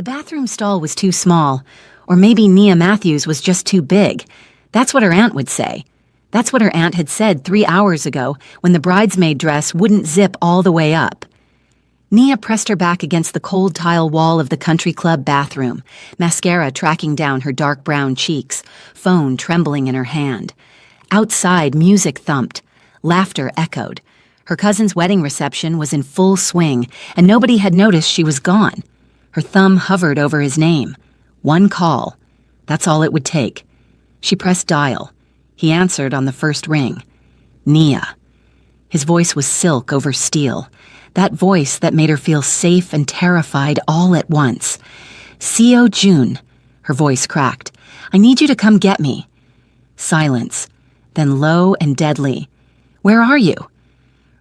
bathroom stall was too small, or maybe Nia Matthews was just too big. That's what her aunt would say. That's what her aunt had said 3 hours ago when the bridesmaid dress wouldn't zip all the way up. Nia pressed her back against the cold tile wall of the country club bathroom, mascara tracking down her dark brown cheeks, phone trembling in her hand. Outside, music thumped. Laughter echoed. Her cousin's wedding reception was in full swing, and nobody had noticed she was gone. Her thumb hovered over his name. One call. That's all it would take. She pressed dial. He answered on the first ring. Nia. His voice was silk over steel. That voice that made her feel safe and terrified all at once. Seo Jun. Her voice cracked. I need you to come get me. Silence. Then low and deadly. Where are you?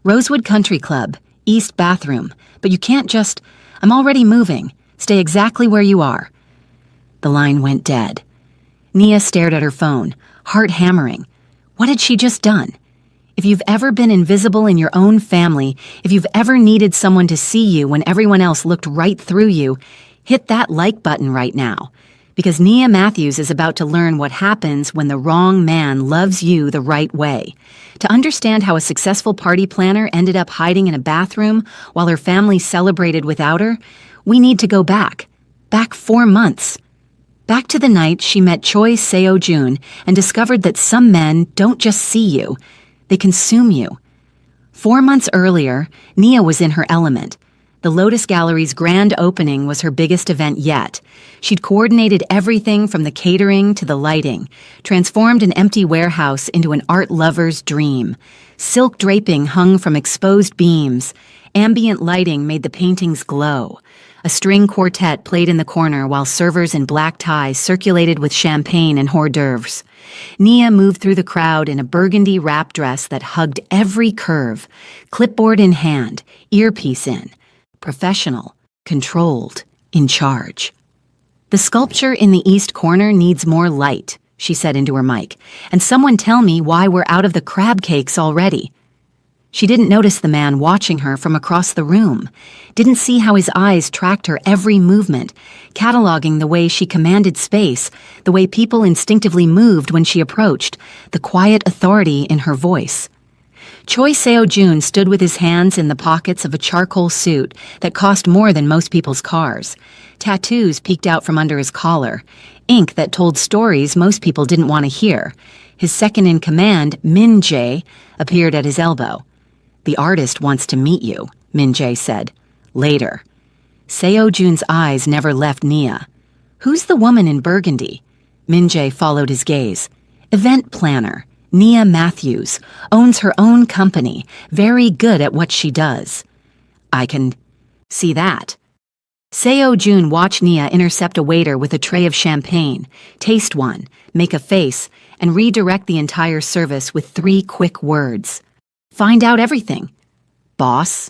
Rosewood Country Club, East Bathroom, but you can't just... I'm already moving. Stay exactly where you are. The line went dead. Nia stared at her phone, heart hammering. What had she just done? If you've ever been invisible in your own family, if you've ever needed someone to see you when everyone else looked right through you, hit that like button right now. Because Nia Matthews is about to learn what happens when the wrong man loves you the right way. To understand how a successful party planner ended up hiding in a bathroom while her family celebrated without her, we need to go back. Back 4 months. Back to the night she met Choi Seo-jun and discovered that some men don't just see you, they consume you. 4 months earlier, Nia was in her element. The Lotus Gallery's grand opening was her biggest event yet. She'd coordinated everything from the catering to the lighting, transformed an empty warehouse into an art lover's dream. Silk draping hung from exposed beams. Ambient lighting made the paintings glow. A string quartet played in the corner while servers in black ties circulated with champagne and hors d'oeuvres. Nia moved through the crowd in a burgundy wrap dress that hugged every curve, clipboard in hand, earpiece in. Professional, controlled, in charge. The sculpture in the east corner needs more light, she said into her mic, and someone tell me why we're out of the crab cakes already. She didn't notice the man watching her from across the room, didn't see how his eyes tracked her every movement, cataloging the way she commanded space, the way people instinctively moved when she approached, the quiet authority in her voice. Choi Seo-jun stood with his hands in the pockets of a charcoal suit that cost more than most people's cars. Tattoos peeked out from under his collar, ink that told stories most people didn't want to hear. His second-in-command, Min Jae, appeared at his elbow. The artist wants to meet you, Min Jae said. Later. Seo-jun's eyes never left Nia. Who's the woman in burgundy? Min Jae followed his gaze. Event planner. Nia Matthews, owns her own company, very good at what she does. I can see that. Seo-jun watched Nia intercept a waiter with a tray of champagne, taste one, make a face, and redirect the entire service with 3 quick words. Find out everything. Boss.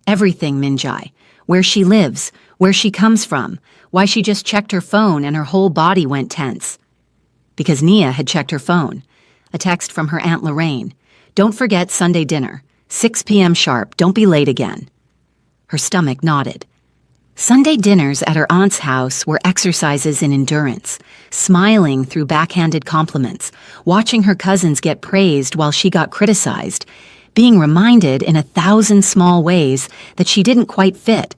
Everything, Min Jae. Where she lives, where she comes from, why she just checked her phone and her whole body went tense. Because Nia had checked her phone. A text from her Aunt Lorraine. Don't forget Sunday dinner. 6 p.m. sharp. Don't be late again. Her stomach nodded. Sunday dinners at her aunt's house were exercises in endurance, smiling through backhanded compliments, watching her cousins get praised while she got criticized, being reminded in 1,000 small ways that she didn't quite fit.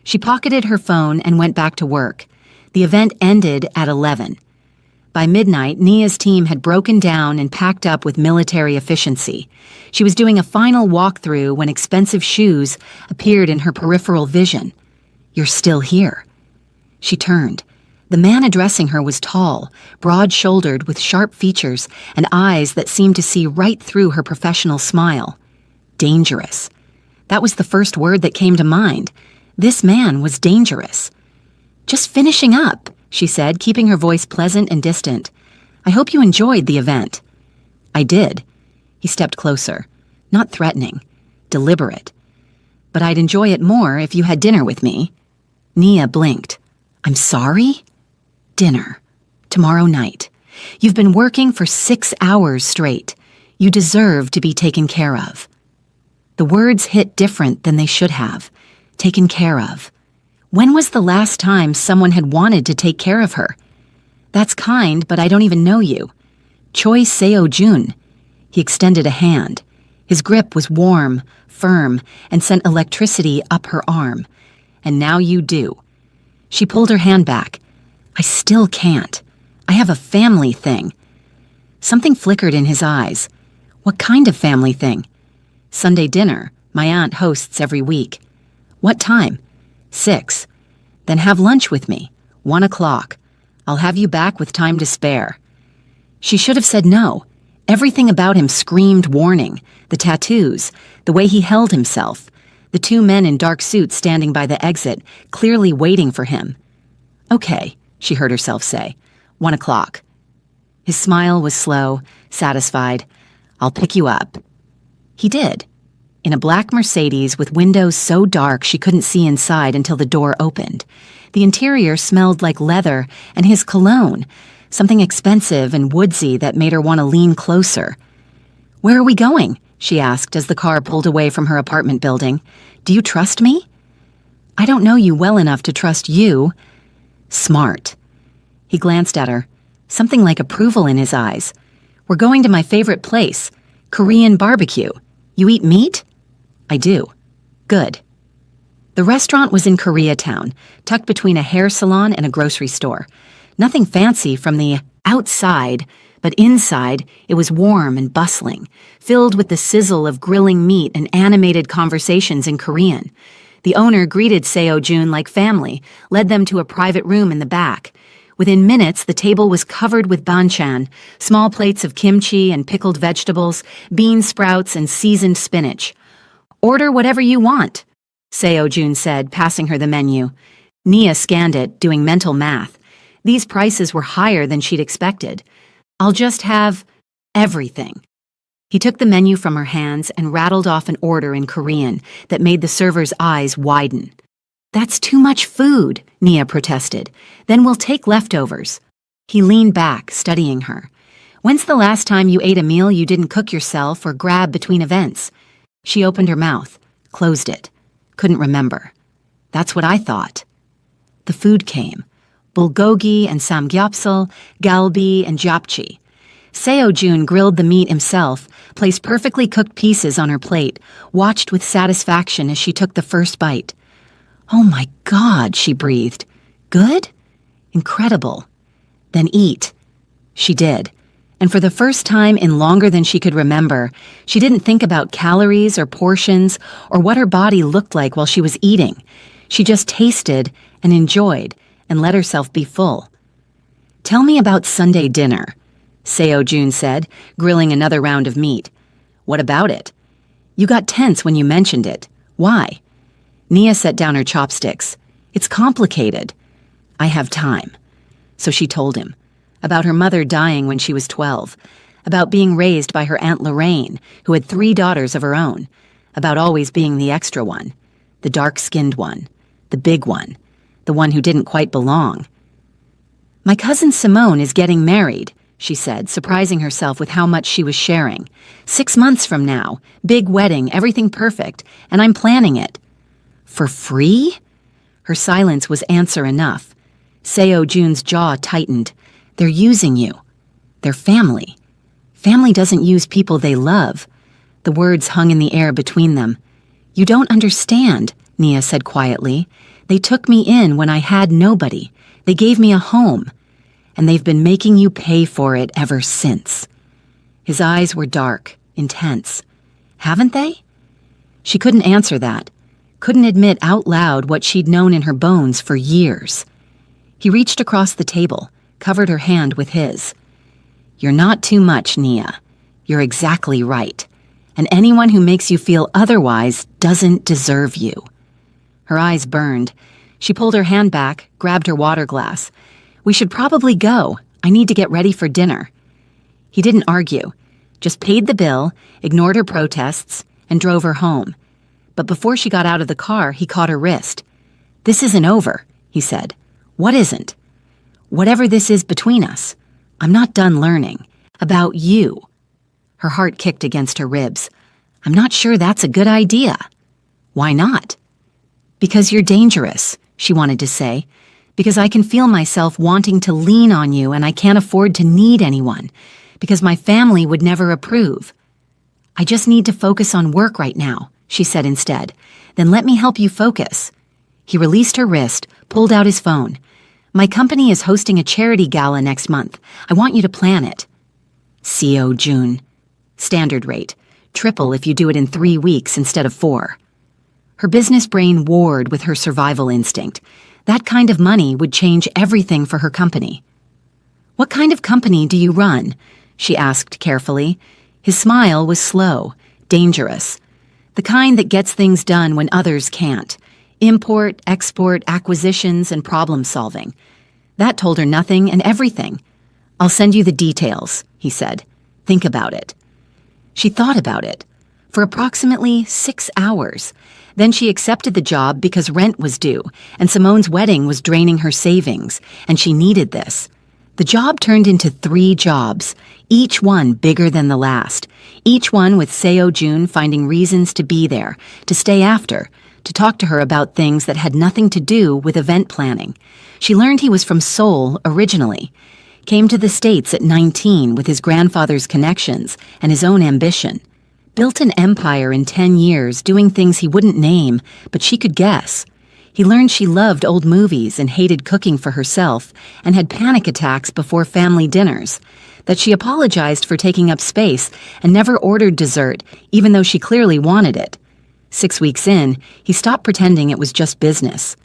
She pocketed her phone and went back to work. The event ended at 11. By midnight, Nia's team had broken down and packed up with military efficiency. She was doing a final walkthrough when expensive shoes appeared in her peripheral vision. You're still here. She turned. The man addressing her was tall, broad-shouldered with sharp features and eyes that seemed to see right through her professional smile. Dangerous. That was the first word that came to mind. This man was dangerous. Just finishing up, she said, keeping her voice pleasant and distant. I hope you enjoyed the event. I did. He stepped closer. Not threatening. Deliberate. But I'd enjoy it more if you had dinner with me. Nia blinked. I'm sorry? Dinner. Tomorrow night. You've been working for 6 hours straight. You deserve to be taken care of. The words hit different than they should have. Taken care of. When was the last time someone had wanted to take care of her? That's kind, but I don't even know you. Choi Seo-jun. He extended a hand. His grip was warm, firm, and sent electricity up her arm. And now you do. She pulled her hand back. I still can't. I have a family thing. Something flickered in his eyes. What kind of family thing? Sunday dinner. My aunt hosts every week. What time? 6. Then have lunch with me. 1 o'clock. I'll have you back with time to spare. She should have said no. Everything about him screamed warning. The tattoos, the way he held himself, the 2 men in dark suits standing by the exit, clearly waiting for him. Okay, she heard herself say. 1 o'clock. His smile was slow, satisfied. I'll pick you up. He did. In a black Mercedes with windows so dark she couldn't see inside until the door opened. The interior smelled like leather and his cologne, something expensive and woodsy that made her want to lean closer. Where are we going? She asked as the car pulled away from her apartment building. Do you trust me? I don't know you well enough to trust you. Smart. He glanced at her, something like approval in his eyes. We're going to my favorite place, Korean barbecue. You eat meat? I do. Good. The restaurant was in Koreatown, tucked between a hair salon and a grocery store. Nothing fancy from the outside, but inside it was warm and bustling, filled with the sizzle of grilling meat and animated conversations in Korean. The owner greeted Seo-jun like family, led them to a private room in the back. Within minutes, the table was covered with banchan, small plates of kimchi and pickled vegetables, bean sprouts and seasoned spinach. Order whatever you want, Seo-jun said, passing her the menu. Nia scanned it, doing mental math. These prices were higher than she'd expected. I'll just have everything. He took the menu from her hands and rattled off an order in Korean that made the server's eyes widen. That's too much food, Nia protested. Then we'll take leftovers. He leaned back, studying her. When's the last time you ate a meal you didn't cook yourself or grab between events? She opened her mouth, closed it. Couldn't remember. That's what I thought. The food came. Bulgogi and samgyeopsal, galbi and japchae. Seo-jun grilled the meat himself, placed perfectly cooked pieces on her plate, watched with satisfaction as she took the first bite. Oh my God, she breathed. Good? Incredible. Then eat. She did. And for the first time in longer than she could remember, she didn't think about calories or portions or what her body looked like while she was eating. She just tasted and enjoyed and let herself be full. Tell me about Sunday dinner, Seo-jun said, grilling another round of meat. What about it? You got tense when you mentioned it. Why? Nia set down her chopsticks. It's complicated. I have time. So she told him. About her mother dying when she was 12. About being raised by her Aunt Lorraine, who had 3 daughters of her own. About always being the extra one. The dark-skinned one. The big one. The one who didn't quite belong. My cousin Simone is getting married, she said, surprising herself with how much she was sharing. 6 months from now. Big wedding, everything perfect, and I'm planning it. For free? Her silence was answer enough. Seo-jun's jaw tightened. They're using you. They're family. Family doesn't use people they love. The words hung in the air between them. You don't understand, Nia said quietly. They took me in when I had nobody. They gave me a home. And they've been making you pay for it ever since. His eyes were dark, intense. Haven't they? She couldn't answer that. Couldn't admit out loud what she'd known in her bones for years. He reached across the table, covered her hand with his. You're not too much, Nia. You're exactly right. And anyone who makes you feel otherwise doesn't deserve you. Her eyes burned. She pulled her hand back, grabbed her water glass. We should probably go. I need to get ready for dinner. He didn't argue, just paid the bill, ignored her protests, and drove her home. But before she got out of the car, he caught her wrist. This isn't over, he said. What isn't? Whatever this is between us. I'm not done learning. About you. Her heart kicked against her ribs. I'm not sure that's a good idea. Why not? Because you're dangerous. she wanted to say, because I can feel myself wanting to lean on you and I can't afford to need anyone, because my family would never approve. I just need to focus on work right now, she said instead. Then let me help you focus. He released her wrist, pulled out his phone. My company is hosting a charity gala next month. I want you to plan it. CO June. Standard rate. Triple if you do it in 3 weeks instead of 4. Her business brain warred with her survival instinct. That kind of money would change everything for her company. What kind of company do you run? She asked carefully. His smile was slow, dangerous. The kind that gets things done when others can't. Import, export, acquisitions, and problem solving. That told her nothing and everything. I'll send you the details, he said. Think about it. She thought about it for approximately 6 hours. Then she accepted the job because rent was due, and Simone's wedding was draining her savings, and she needed this. The job turned into 3 jobs, each one bigger than the last, each one with Seo Jun finding reasons to be there, to stay after, to talk to her about things that had nothing to do with event planning. She learned he was from Seoul originally, came to the States at 19 with his grandfather's connections and his own ambition, built an empire in 10 years doing things he wouldn't name, but she could guess. He learned she loved old movies and hated cooking for herself and had panic attacks before family dinners, that she apologized for taking up space and never ordered dessert even though she clearly wanted it. 6 weeks in, he stopped pretending it was just business.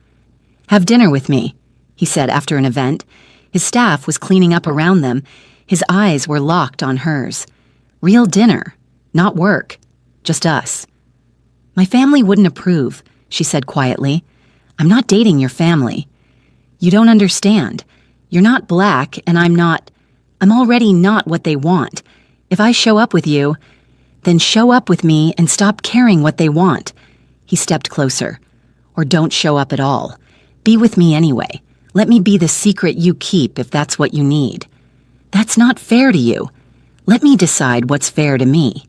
Have dinner with me, he said after an event. His staff was cleaning up around them. His eyes were locked on hers. Real dinner, not work, just us. My family wouldn't approve, she said quietly. I'm not dating your family. You don't understand. You're not black, and I'm already not what they want. If I show up with you, then show up with me and stop caring what they want. He stepped closer. Or don't show up at all. Be with me anyway. Let me be the secret you keep if that's what you need. That's not fair to you. Let me decide what's fair to me.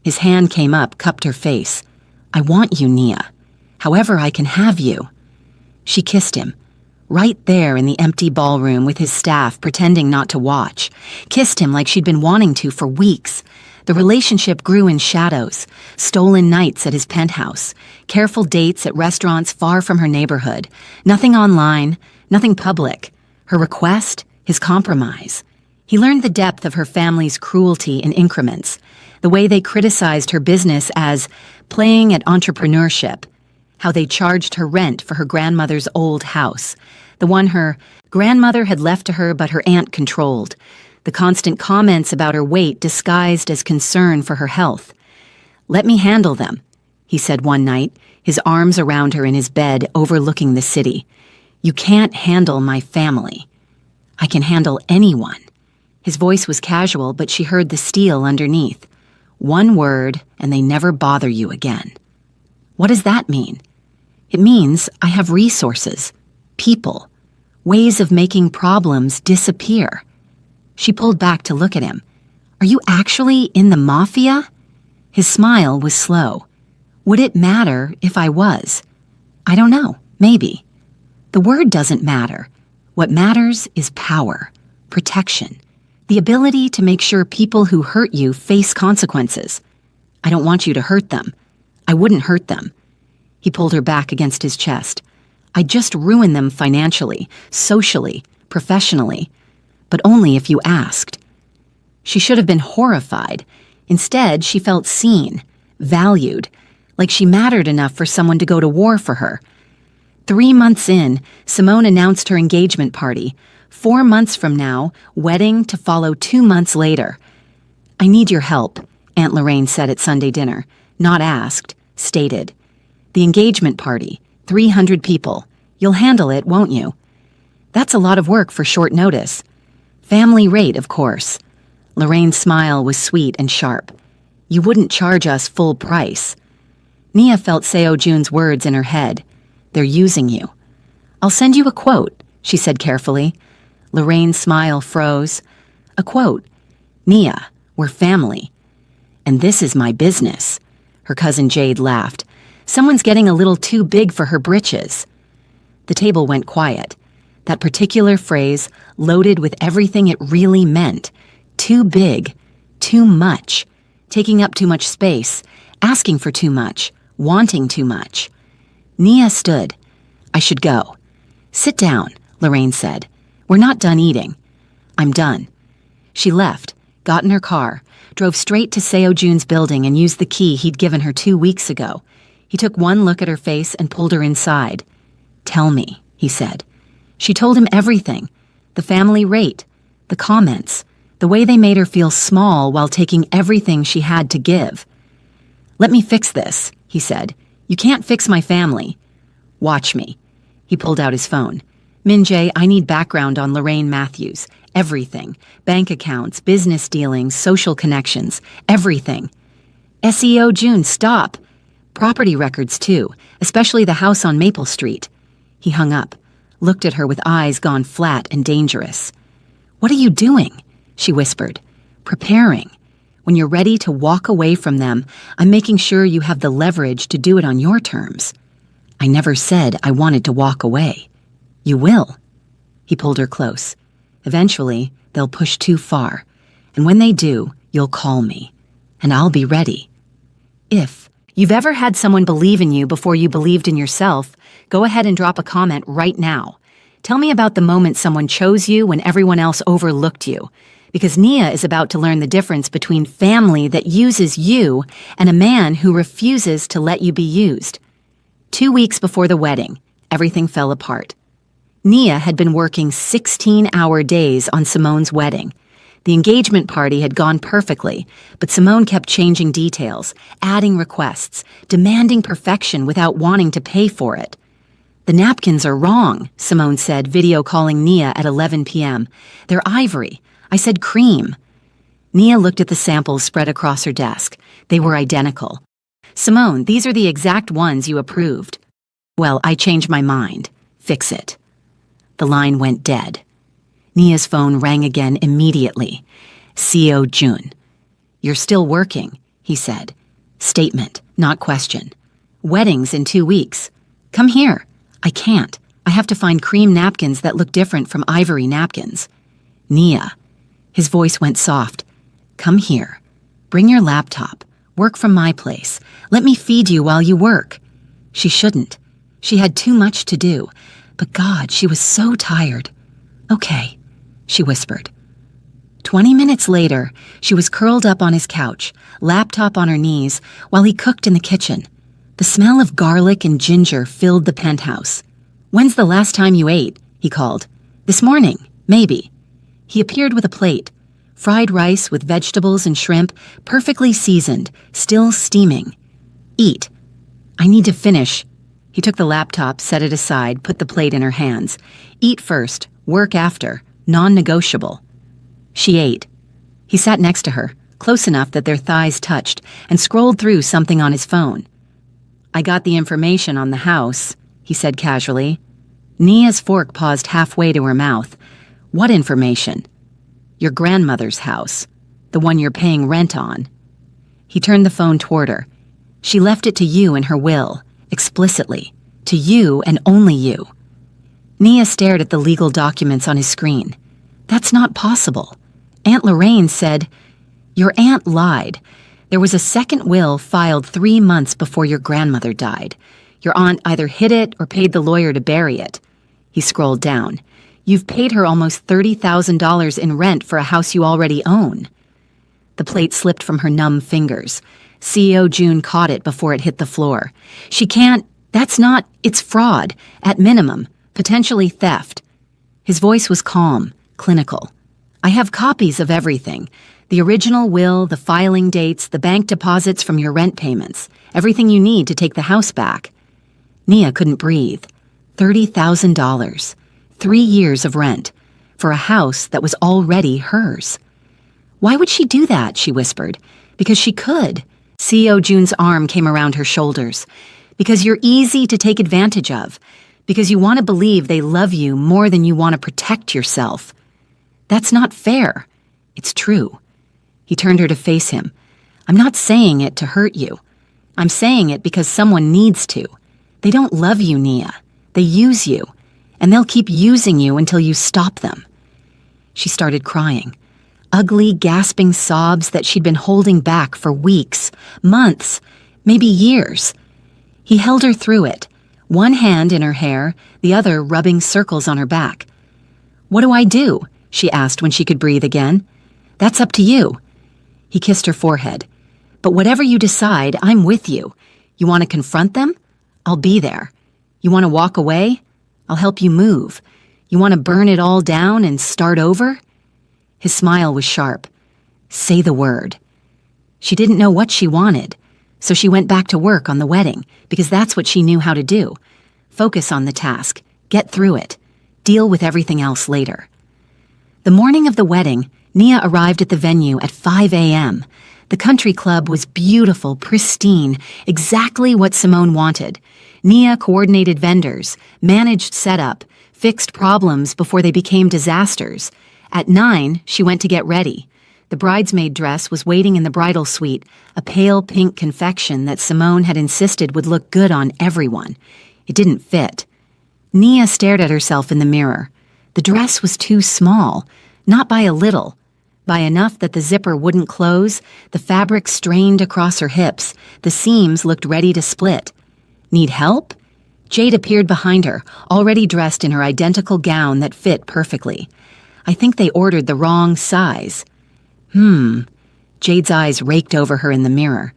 His hand came up, cupped her face. I want you, Nia. However I can have you. She kissed him, right there in the empty ballroom with his staff pretending not to watch. Kissed him like she'd been wanting to for weeks. The relationship grew in shadows, stolen nights at his penthouse, careful dates at restaurants far from her neighborhood, nothing online, nothing public. Her request, his compromise. He learned the depth of her family's cruelty in increments, the way they criticized her business as playing at entrepreneurship, how they charged her rent for her grandmother's old house, the one her grandmother had left to her but her aunt controlled, the constant comments about her weight disguised as concern for her health. Let me handle them, he said one night, his arms around her in his bed overlooking the city. You can't handle my family. I can handle anyone. His voice was casual, but she heard the steel underneath. One word, and they never bother you again. What does that mean? It means I have resources, people, ways of making problems disappear. She pulled back to look at him. Are you actually in the mafia? His smile was slow. Would it matter if I was? I don't know, maybe. The word doesn't matter. What matters is power, protection, the ability to make sure people who hurt you face consequences. I don't want you to hurt them. I wouldn't hurt them. He pulled her back against his chest. I'd just ruin them financially, socially, professionally, but only if you asked. She should have been horrified. Instead, she felt seen, valued, like she mattered enough for someone to go to war for her. 3 months in, Simone announced her engagement party. 4 months from now, wedding to follow 2 months later. I need your help, Aunt Lorraine said at Sunday dinner. Not asked, stated. The engagement party, 300 people. You'll handle it, won't you? That's a lot of work for short notice. Family rate, of course. Lorraine's smile was sweet and sharp. You wouldn't charge us full price. Nia felt Seo Jun's words in her head. They're using you. I'll send you a quote, she said carefully. Lorraine's smile froze. A quote. Nia, we're family. And this is my business. Her cousin Jade laughed. Someone's getting a little too big for her britches. The table went quiet. That particular phrase, loaded with everything it really meant. Too big, too much, taking up too much space, asking for too much, wanting too much. Nia stood. I should go. Sit down, Lorraine said. We're not done eating. I'm done. She left, got in her car, drove straight to Seo Jun's building and used the key he'd given her 2 weeks ago. He took one look at her face and pulled her inside. Tell me, he said. She told him everything. The family rate, the comments, the way they made her feel small while taking everything she had to give. Let me fix this, he said. You can't fix my family. Watch me. He pulled out his phone. Min-jae, I need background on Lorraine Matthews. Everything. Bank accounts, business dealings, social connections. Everything. Seo Jun, stop. Property records, too, especially the house on Maple Street. He hung up, looked at her with eyes gone flat and dangerous. What are you doing? She whispered. Preparing. When you're ready to walk away from them, I'm making sure you have the leverage to do it on your terms. I never said I wanted to walk away. You will. He pulled her close. Eventually, they'll push too far, and when they do, you'll call me, and I'll be ready. If you've ever had someone believe in you before you believed in yourself, go ahead and drop a comment right now. Tell me about the moment someone chose you when everyone else overlooked you, because Nia is about to learn the difference between family that uses you and a man who refuses to let you be used. 2 weeks before the wedding, everything fell apart. Nia had been working 16-hour days on Simone's wedding. The engagement party had gone perfectly, but Simone kept changing details, adding requests, demanding perfection without wanting to pay for it. The napkins are wrong, Simone said, video calling Nia at 11 p.m. They're ivory. I said cream. Nia looked at the samples spread across her desk. They were identical. Simone, these are the exact ones you approved. Well, I changed my mind. Fix it. The line went dead. Nia's phone rang again immediately. Seo Jun. You're still working, he said. Statement, not question. Weddings in 2 weeks. Come here. I can't. I have to find cream napkins that look different from ivory napkins. Nia. His voice went soft. Come here. Bring your laptop. Work from my place. Let me feed you while you work. She shouldn't. She had too much to do. But God, she was so tired. Okay, she whispered. 20 minutes later, she was curled up on his couch, laptop on her knees, while he cooked in the kitchen. The smell of garlic and ginger filled the penthouse. When's the last time you ate? He called. This morning, maybe. He appeared with a plate. Fried rice with vegetables and shrimp, perfectly seasoned, still steaming. Eat. I need to finish. He took the laptop, set it aside, put the plate in her hands. Eat first, work after, non-negotiable. She ate. He sat next to her, close enough that their thighs touched, and scrolled through something on his phone. I got the information on the house, he said casually. Nia's fork paused halfway to her mouth. What information? Your grandmother's house, the one you're paying rent on. He turned the phone toward her. She left it to you in her will. Explicitly, to you and only you. Nia stared at the legal documents on his screen. That's not possible. Aunt Lorraine said, your aunt lied. There was a second will filed 3 months before your grandmother died. Your aunt either hid it or paid the lawyer to bury it. He scrolled down. You've paid her almost $30,000 in rent for a house you already own. The plate slipped from her numb fingers. Seo Jun caught it before it hit the floor. She can't, it's fraud, at minimum, potentially theft. His voice was calm, clinical. I have copies of everything. The original will, the filing dates, the bank deposits from your rent payments, everything you need to take the house back. Nia couldn't breathe. $30,000. 3 years of rent. For a house that was already hers. Why would she do that, she whispered. Because she could. Seo Jun's arm came around her shoulders. Because you're easy to take advantage of. Because you want to believe they love you more than you want to protect yourself. That's not fair. It's true. He turned her to face him. I'm not saying it to hurt you. I'm saying it because someone needs to. They don't love you, Nia. They use you. and they'll keep using you until you stop them." She started crying. Ugly, gasping sobs that she'd been holding back for weeks, months, maybe years. He held her through it, one hand in her hair, the other rubbing circles on her back. "What do I do?" she asked when she could breathe again. "That's up to you." He kissed her forehead. "But whatever you decide, I'm with you. You want to confront them? I'll be there. You want to walk away? I'll help you move. You want to burn it all down and start over?" His smile was sharp. "Say the word." She didn't know what she wanted, so she went back to work on the wedding because that's what she knew how to do. Focus on the task, get through it, deal with everything else later. The morning of the wedding, Nia arrived at the venue at 5 a.m. The country club was beautiful, pristine, exactly what Simone wanted. Nia coordinated vendors, managed setup, fixed problems before they became disasters. At 9, she went to get ready. The bridesmaid dress was waiting in the bridal suite, a pale pink confection that Simone had insisted would look good on everyone. It didn't fit. Nia stared at herself in the mirror. The dress was too small, not by a little. By enough that the zipper wouldn't close, the fabric strained across her hips, the seams looked ready to split. Need help? Jade appeared behind her, already dressed in her identical gown that fit perfectly. "I think they ordered the wrong size." Jade's eyes raked over her in the mirror.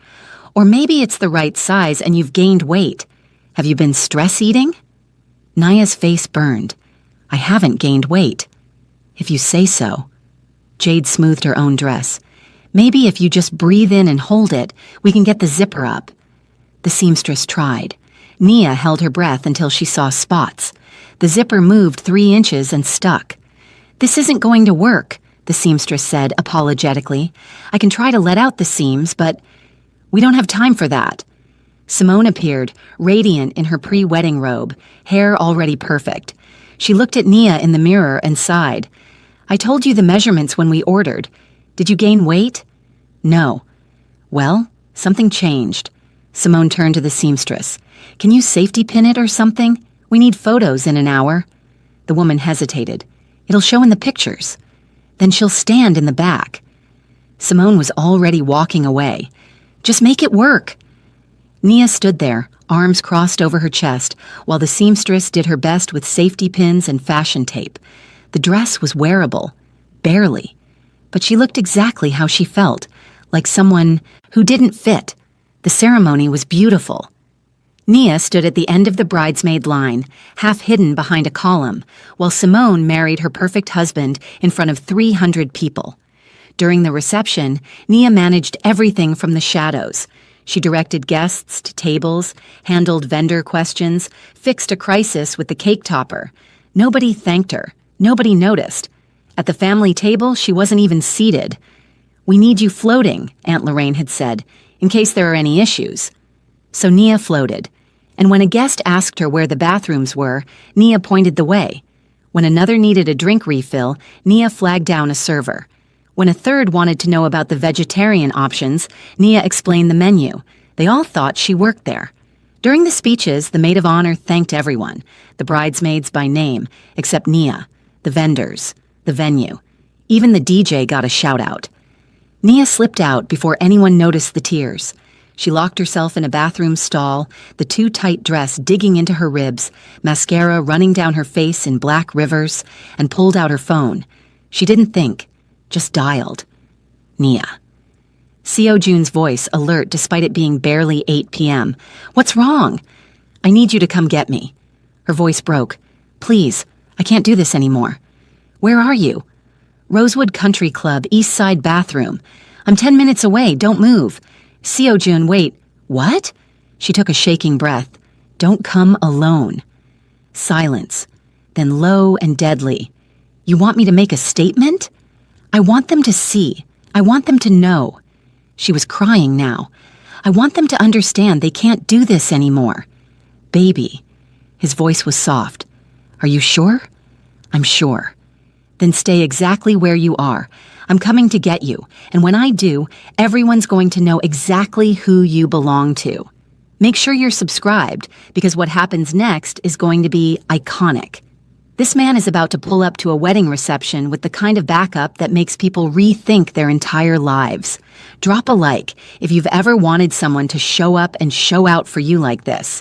"Or maybe it's the right size and you've gained weight. Have you been stress eating?" Nia's face burned. "I haven't gained weight." "If you say so." Jade smoothed her own dress. "Maybe if you just breathe in and hold it, we can get the zipper up." The seamstress tried. Nia held her breath until she saw spots. The zipper moved 3 inches and stuck. "This isn't going to work," the seamstress said apologetically. "I can try to let out the seams, but we don't have time for that." Simone appeared, radiant in her pre-wedding robe, hair already perfect. She looked at Nia in the mirror and sighed. "I told you the measurements when we ordered. Did you gain weight?" "No." "Well, something changed." Simone turned to the seamstress. "Can you safety pin it or something? We need photos in an hour." The woman hesitated. "It'll show in the pictures." "Then she'll stand in the back." Simone was already walking away. "Just make it work." Nia stood there, arms crossed over her chest, while the seamstress did her best with safety pins and fashion tape. The dress was wearable, barely, but she looked exactly how she felt, like someone who didn't fit. The ceremony was beautiful. Nia stood at the end of the bridesmaid line, half hidden behind a column, while Simone married her perfect husband in front of 300 people. During the reception, Nia managed everything from the shadows. She directed guests to tables, handled vendor questions, fixed a crisis with the cake topper. Nobody thanked her. Nobody noticed. At the family table, she wasn't even seated. "We need you floating," Aunt Lorraine had said, "in case there are any issues." So Nia floated. And when a guest asked her where the bathrooms were, Nia pointed the way. When another needed a drink refill, Nia flagged down a server. When a third wanted to know about the vegetarian options, Nia explained the menu. They all thought she worked there. During the speeches, the maid of honor thanked everyone, the bridesmaids by name, except Nia, the vendors, the venue. Even the DJ got a shout-out. Nia slipped out before anyone noticed the tears. She locked herself in a bathroom stall, the too-tight dress digging into her ribs, mascara running down her face in black rivers, and pulled out her phone. She didn't think, just dialed. Nia. Seo Jun's voice, alert despite it being barely 8 p.m. "What's wrong?" "I need you to come get me." Her voice broke. "Please, I can't do this anymore." "Where are you?" "Rosewood Country Club, East Side bathroom. I'm 10 minutes away, don't move." "Seo Jun, wait. What?" She took a shaking breath. "Don't come alone." Silence. Then low and deadly. "You want me to make a statement?" "I want them to see. I want them to know." She was crying now. "I want them to understand they can't do this anymore." "Baby." His voice was soft. "Are you sure?" "I'm sure." "Then stay exactly where you are. I'm coming to get you, and when I do, everyone's going to know exactly who you belong to. Make sure you're subscribed, because what happens next is going to be iconic. This man is about to pull up to a wedding reception with the kind of backup that makes people rethink their entire lives. Drop a like if you've ever wanted someone to show up and show out for you like this.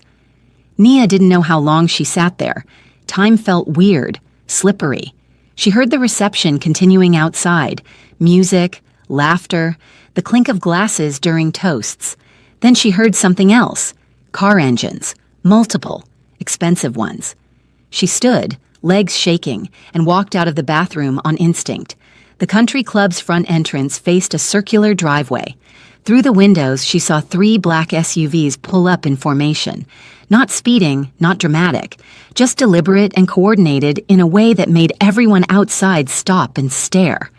Nia didn't know how long she sat there. Time felt weird, slippery. She heard the reception continuing outside. Music, laughter, the clink of glasses during toasts. Then she heard something else. Car engines. Multiple. Expensive ones. She stood, legs shaking, and walked out of the bathroom on instinct. The country club's front entrance faced a circular driveway. Through the windows, she saw 3 black SUVs pull up in formation. Not speeding, not dramatic, just deliberate and coordinated in a way that made everyone outside stop and stare.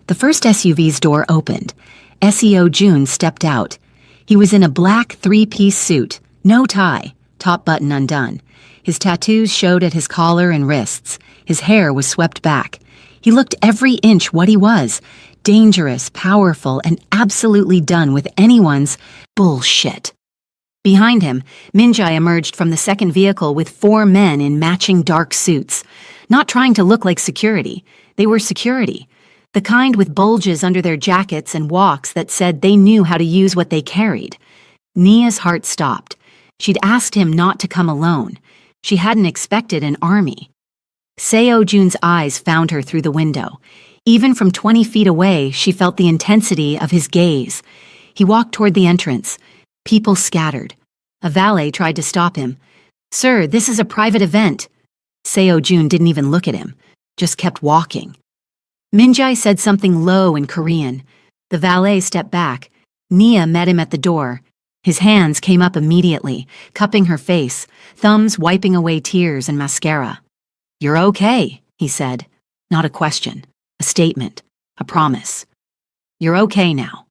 The first SUV's door opened. SEO Jun stepped out. He was in a black 3-piece suit, no tie, top button undone. His tattoos showed at his collar and wrists. His hair was swept back. He looked every inch what he was. Dangerous, powerful, and absolutely done with anyone's bullshit. Behind him, Minjai emerged from the second vehicle with 4 men in matching dark suits. Not trying to look like security. They were security. The kind with bulges under their jackets and walks that said they knew how to use what they carried. Nia's heart stopped. She'd asked him not to come alone. She hadn't expected an army. Seo Jun's eyes found her through the window. Even from 20 feet away, she felt the intensity of his gaze. He walked toward the entrance. People scattered. A valet tried to stop him. "Sir, this is a private event." Seo Jun didn't even look at him, just kept walking. Minjai said something low in Korean. The valet stepped back. Nia met him at the door. His hands came up immediately, cupping her face, thumbs wiping away tears and mascara. "You're okay," he said. Not a question, a statement, a promise. "You're okay now."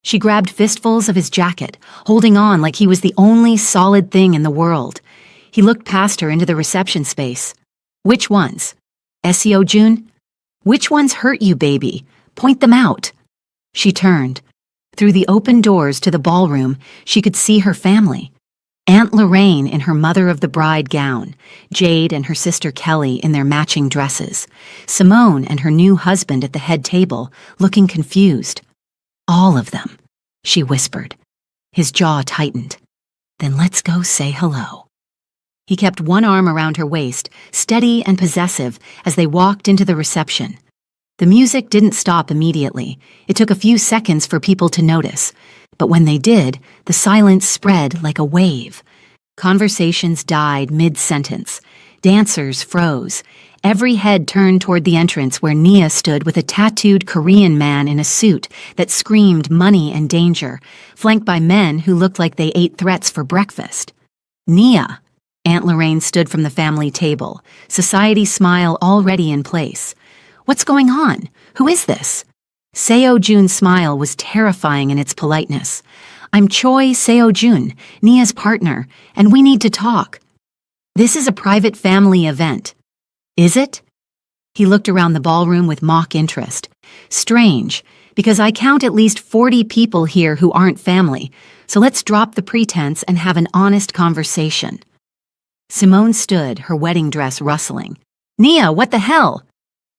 She grabbed fistfuls of his jacket, holding on like he was the only solid thing in the world. He looked past her into the reception space. "Which ones? SEO Jun? Which ones hurt you, baby? Point them out." She turned. Through the open doors to the ballroom, she could see her family. Aunt Lorraine in her mother-of-the-bride gown, Jade and her sister Kelly in their matching dresses, Simone and her new husband at the head table, looking confused. "All of them," she whispered. His jaw tightened. "Then let's go say hello." He kept one arm around her waist, steady and possessive, as they walked into the reception. The music didn't stop immediately. It took a few seconds for people to notice. But when they did, the silence spread like a wave. Conversations died mid-sentence. Dancers froze. Every head turned toward the entrance where Nia stood with a tattooed Korean man in a suit that screamed money and danger, flanked by men who looked like they ate threats for breakfast. "Nia!" Aunt Lorraine stood from the family table, society smile already in place. "What's going on? Who is this?" Seo Jun's smile was terrifying in its politeness. "I'm Choi Seo Jun, Nia's partner, and we need to talk." "This is a private family event." "Is it?" He looked around the ballroom with mock interest. "Strange, because I count at least 40 people here who aren't family, so let's drop the pretense and have an honest conversation." Simone stood, her wedding dress rustling. "Nia, what the hell?"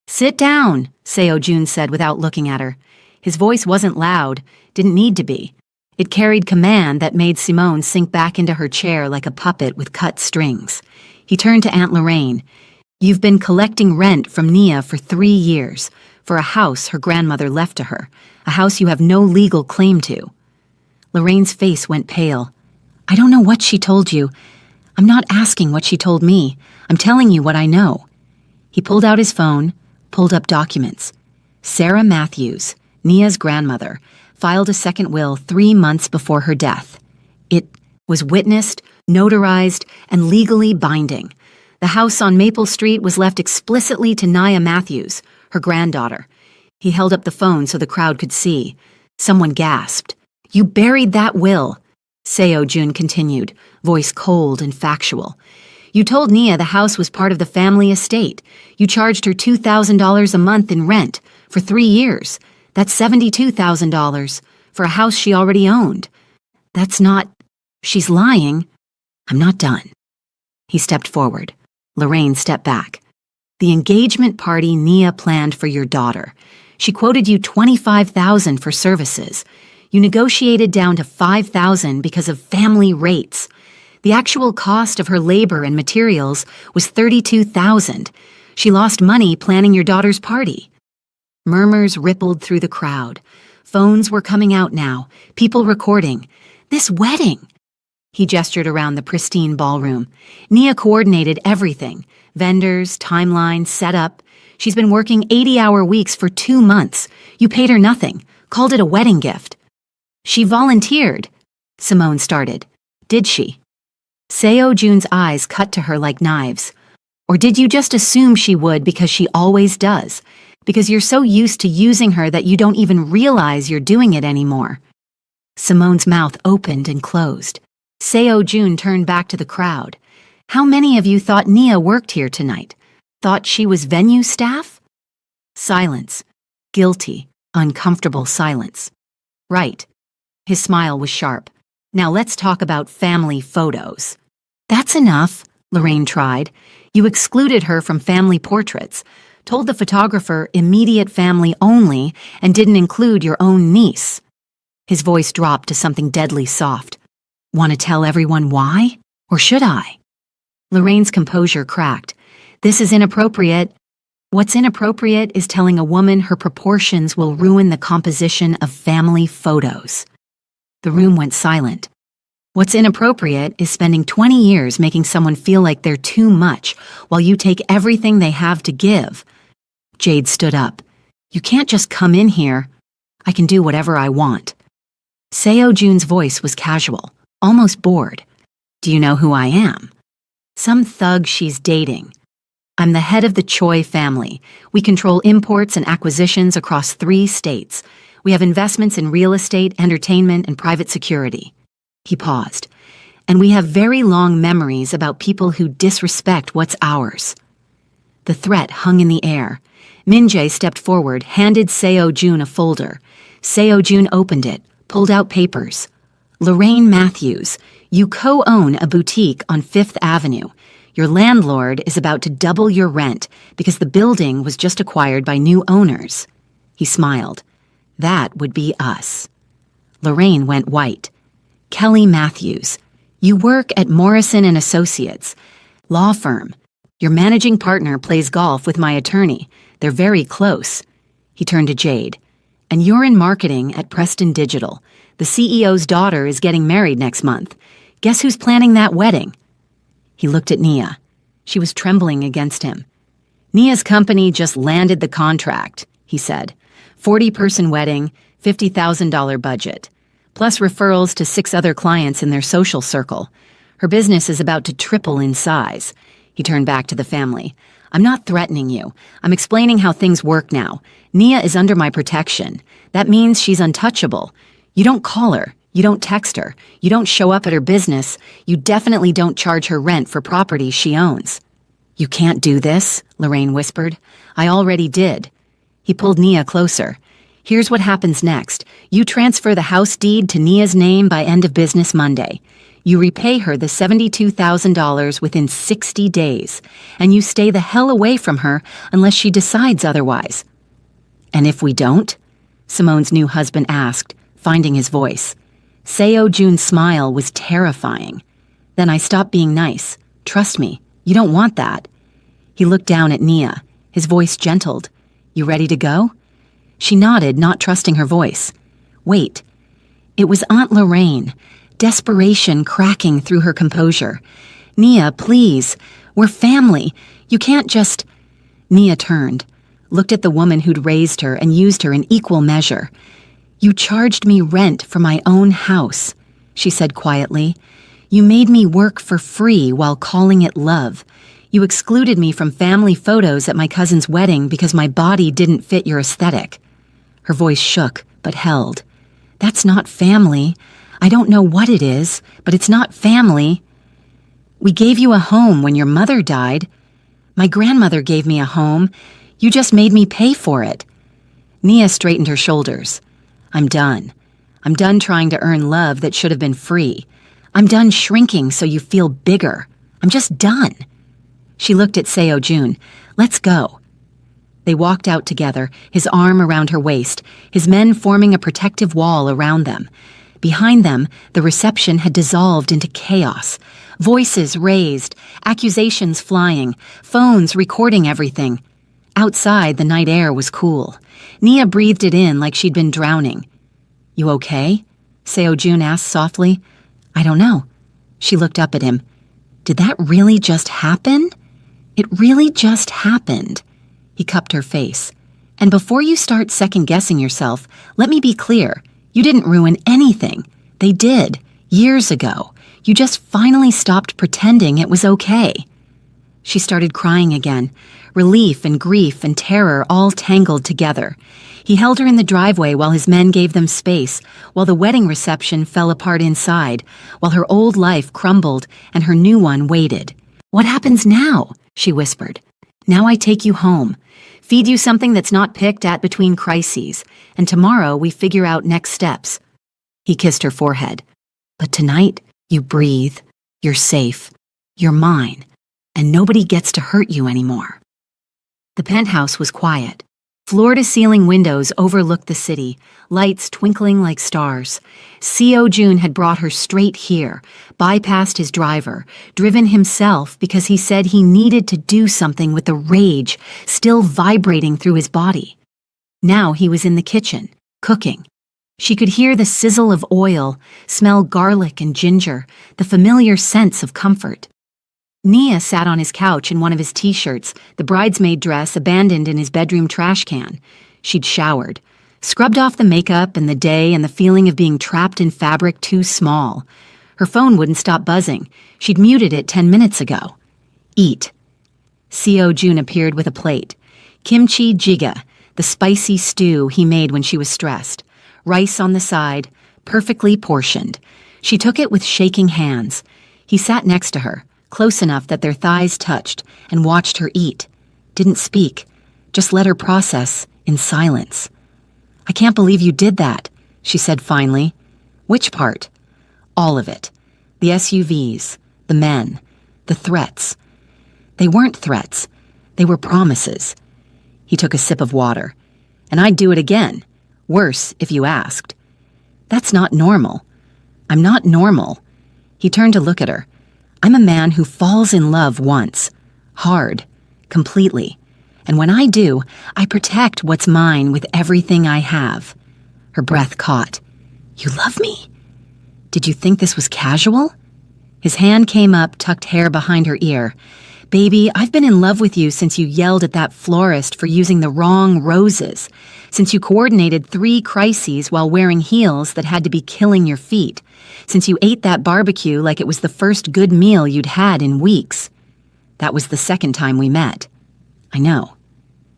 "Sit down," Seo Jun said without looking at her. His voice wasn't loud, didn't need to be. It carried command that made Simone sink back into her chair like a puppet with cut strings. He turned to Aunt Lorraine. "You've been collecting rent from Nia for 3 years, for a house her grandmother left to her, a house you have no legal claim to." Lorraine's face went pale. "I don't know what she told you. I'm not asking what she told me. I'm telling you what I know." He pulled out his phone, pulled up documents. Sarah Matthews, Nia's grandmother, filed a second will 3 months before her death. It was witnessed, notarized, and legally binding. The house on Maple Street was left explicitly to Nia Matthews, her granddaughter. He held up the phone so the crowd could see. Someone gasped. "You buried that will," Seo Jun continued, voice cold and factual. "You told Nia the house was part of the family estate. You charged her $2,000 a month in rent for 3 years. That's $72,000 for a house she already owned. That's not... She's lying." "I'm not done." He stepped forward. Lorraine stepped back. The engagement party Nia planned for your daughter. She quoted you $25,000 for services. You negotiated down to $5,000 because of family rates. The actual cost of her labor and materials was $32,000. She lost money planning your daughter's party. Murmurs rippled through the crowd. Phones were coming out now, people recording. This wedding! He gestured around the pristine ballroom. Nia coordinated everything. Vendors, timeline, setup. She's been working 80-hour weeks for 2 months. You paid her nothing, called it a wedding gift. She volunteered, Simone started. Did she? Seo Jun's eyes cut to her like knives. Or did you just assume she would because she always does? Because you're so used to using her that you don't even realize you're doing it anymore. Simone's mouth opened and closed. Seo Jun turned back to the crowd. How many of you thought Nia worked here tonight? Thought she was venue staff? Silence. Guilty, uncomfortable silence. Right. His smile was sharp. Now let's talk about family photos. That's enough, Lorraine tried. You excluded her from family portraits, told the photographer immediate family only, and didn't include your own niece. His voice dropped to something deadly soft. Want to tell everyone why? Or should I? Lorraine's composure cracked. This is inappropriate. What's inappropriate is telling a woman her proportions will ruin the composition of family photos. The room went silent. What's inappropriate is spending 20 years making someone feel like they're too much while you take everything they have to give. Jade stood up. You can't just come in here. I can do whatever I want. Seo Jun's voice was casual, almost bored. Do you know who I am? Some thug she's dating. I'm the head of the Choi family. We control imports and acquisitions across 3 states. We have investments in real estate, entertainment, and private security. He paused. And we have very long memories about people who disrespect what's ours. The threat hung in the air. Min-jae stepped forward, handed Seo Jun a folder. Seo Jun opened it, pulled out papers. Lorraine Matthews, you co-own a boutique on 5th Avenue. Your landlord is about to double your rent because the building was just acquired by new owners. He smiled. That would be us. Lorraine went white. Kelly Matthews, you work at Morrison & Associates, law firm. Your managing partner plays golf with my attorney. They're very close. He turned to Jade. And you're in marketing at Preston Digital. The CEO's daughter is getting married next month. Guess who's planning that wedding? He looked at Nia. She was trembling against him. Nia's company just landed the contract, he said. 40-person wedding, $50,000 budget, plus referrals to 6 other clients in their social circle. Her business is about to triple in size. He turned back to the family. I'm not threatening you. I'm explaining how things work now. Nia is under my protection. That means she's untouchable. You don't call her. You don't text her. You don't show up at her business. You definitely don't charge her rent for property she owns. You can't do this, Lorraine whispered. I already did. He pulled Nia closer. Here's what happens next. You transfer the house deed to Nia's name by end of business Monday. You repay her the $72,000 within 60 days, and you stay the hell away from her unless she decides otherwise. And if we don't? Simone's new husband asked, finding his voice. Seo Jun's smile was terrifying. Then I stopped being nice. Trust me, you don't want that. He looked down at Nia. His voice gentled. You ready to go? She nodded, not trusting her voice. Wait. It was Aunt Lorraine, desperation cracking through her composure. Nia, please. We're family. You can't just... Nia turned, looked at the woman who'd raised her and used her in equal measure. You charged me rent for my own house, she said quietly. You made me work for free while calling it love. You excluded me from family photos at my cousin's wedding because my body didn't fit your aesthetic. Her voice shook, but held. That's not family. I don't know what it is, but it's not family. We gave you a home when your mother died. My grandmother gave me a home. You just made me pay for it. Nia straightened her shoulders. I'm done. I'm done trying to earn love that should have been free. I'm done shrinking so you feel bigger. I'm just done. She looked at Seo Jun. "Let's go." They walked out together, his arm around her waist, his men forming a protective wall around them. Behind them, the reception had dissolved into chaos. Voices raised, accusations flying, phones recording everything. Outside, the night air was cool. Nia breathed it in like she'd been drowning. "You okay?" Seo Jun asked softly. "I don't know." She looked up at him. "Did that really just happen?" "It really just happened." He cupped her face. "And before you start second-guessing yourself, let me be clear. You didn't ruin anything. They did, years ago. You just finally stopped pretending it was okay." She started crying again, relief and grief and terror all tangled together. He held her in the driveway while his men gave them space, while the wedding reception fell apart inside, while her old life crumbled and her new one waited. "What happens now?" she whispered. "Now I take you home, feed you something that's not picked at between crises, and tomorrow we figure out next steps." He kissed her forehead. "But tonight, you breathe, you're safe, you're mine, and nobody gets to hurt you anymore." The penthouse was quiet. Floor-to-ceiling windows overlooked the city, lights twinkling like stars. Seo Jun had brought her straight here, bypassed his driver, driven himself because he said he needed to do something with the rage still vibrating through his body. Now he was in the kitchen, cooking. She could hear the sizzle of oil, smell garlic and ginger, the familiar sense of comfort. Nia sat on his couch in one of his t-shirts, the bridesmaid dress abandoned in his bedroom trash can. She'd showered, scrubbed off the makeup and the day and the feeling of being trapped in fabric too small. Her phone wouldn't stop buzzing. She'd muted it 10 minutes ago. "Eat." Seo Jun appeared with a plate. Kimchi jjigae, the spicy stew he made when she was stressed. Rice on the side, perfectly portioned. She took it with shaking hands. He sat next to her, close enough that their thighs touched, and watched her eat. Didn't speak, just let her process in silence. "I can't believe you did that," she said finally. "Which part?" "All of it. The SUVs, the men, the threats." "They weren't threats. They were promises." He took a sip of water. "And I'd do it again. Worse, if you asked." "That's not normal." "I'm not normal." He turned to look at her. "I'm a man who falls in love once. Hard. Completely. And when I do, I protect what's mine with everything I have." Her breath caught. "You love me?" "Did you think this was casual?" His hand came up, tucked hair behind her ear. "Baby, I've been in love with you since you yelled at that florist for using the wrong roses, since you coordinated 3 crises while wearing heels that had to be killing your feet, since you ate that barbecue like it was the first good meal you'd had in weeks. That was the second time we met." "I know."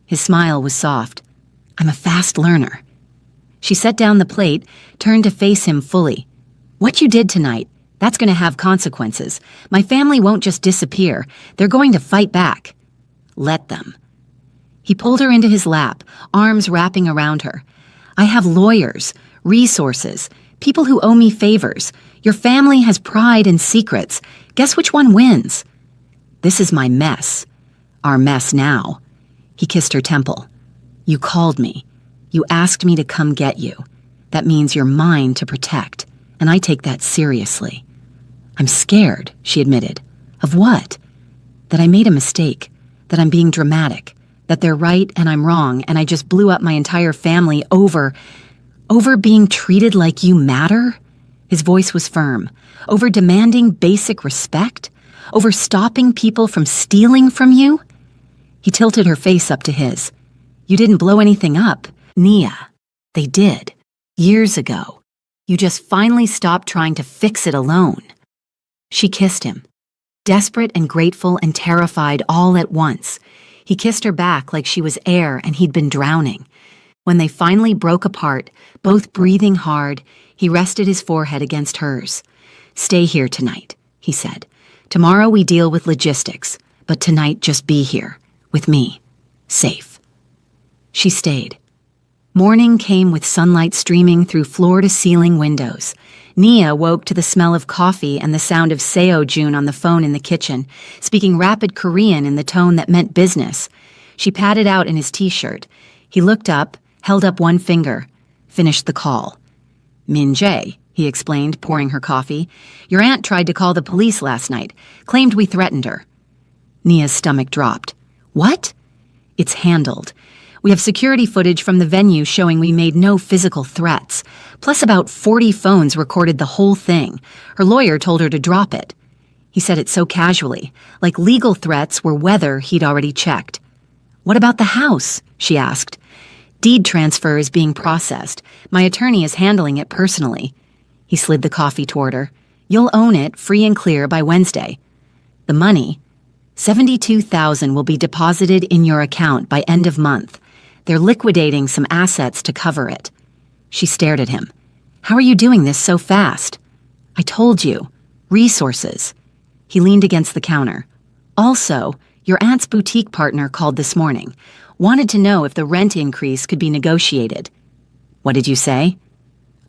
His smile was soft. "I'm a fast learner." She set down the plate, turned to face him fully. "What you did tonight, that's going to have consequences. My family won't just disappear. They're going to fight back." "Let them." He pulled her into his lap, arms wrapping around her. "I have lawyers, resources, people who owe me favors. Your family has pride and secrets. Guess which one wins?" "This is my mess. Our mess now." He kissed her temple. "You called me. You asked me to come get you. That means you're mine to protect, and I take that seriously." "I'm scared," she admitted. "Of what?" "That I made a mistake, that I'm being dramatic, that they're right and I'm wrong, and I just blew up my entire family over being treated like you matter?" His voice was firm. "Over demanding basic respect? Over stopping people from stealing from you?" He tilted her face up to his. "You didn't blow anything up, Nia. They did. Years ago. You just finally stopped trying to fix it alone." She kissed him, desperate and grateful and terrified all at once. He kissed her back like she was air and he'd been drowning. When they finally broke apart, both breathing hard, he rested his forehead against hers. "Stay here tonight," he said. "Tomorrow we deal with logistics, but tonight just be here, with me, safe." She stayed. Morning came with sunlight streaming through floor-to-ceiling windows. Nia woke to the smell of coffee and the sound of Seo-jun on the phone in the kitchen, speaking rapid Korean in the tone that meant business. She patted out in his t-shirt. He looked up, held up one finger, finished the call. "Min-jae," he explained, pouring her coffee. "Your aunt tried to call the police last night, claimed we threatened her." Nia's stomach dropped. "What?" "It's handled. We have security footage from the venue showing we made no physical threats. Plus about 40 phones recorded the whole thing. Her lawyer told her to drop it." He said it so casually, like legal threats were weather he'd already checked. "What about the house?" she asked. "Deed transfer is being processed. My attorney is handling it personally." He slid the coffee toward her. "You'll own it, free and clear, by Wednesday. The money, $72,000 will be deposited in your account by end of month. They're liquidating some assets to cover it." She stared at him. "How are you doing this so fast?" "I told you. Resources." He leaned against the counter. "Also, your aunt's boutique partner called this morning. Wanted to know if the rent increase could be negotiated." "What did you say?"